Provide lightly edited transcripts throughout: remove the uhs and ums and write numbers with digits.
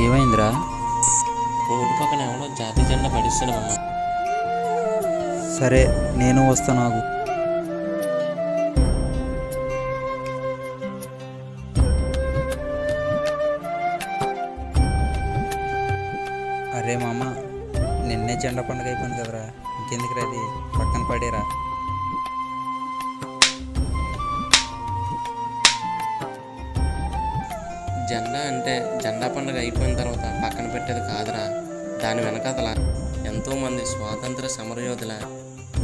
ఏమైందిరా? రోడ్డు పక్కన ఎవడో జాతీయ జెండా పడిస్తాడు మామ. సరే నేను వస్తా. నాకు అరే మామ, నిన్నే జెండా పండుగ అయిపోయింది కదరా, ఇంకెందుకు రాది, పక్కన పడేరా. జెండా అంటే జెండా పండుగ అయిపోయిన తర్వాత పక్కన పెట్టేది కాదురా. దాని వెనకాతల ఎంతోమంది స్వాతంత్ర సమరయోధుల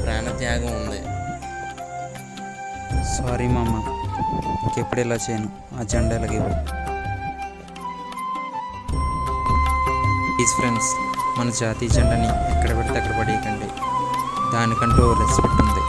ప్రాణత్యాగం ఉంది. సారీ మామ, ఇంకెప్పుడు ఇలా చేయను. ఆ జెండా ఇలాగే ప్లీజ్ ఫ్రెండ్స్, మన జాతీయ జెండాని ఎక్కడ పెడితే అక్కడ పడేయకండి. దానికంటూ రెస్పెక్ట్ ఉంది.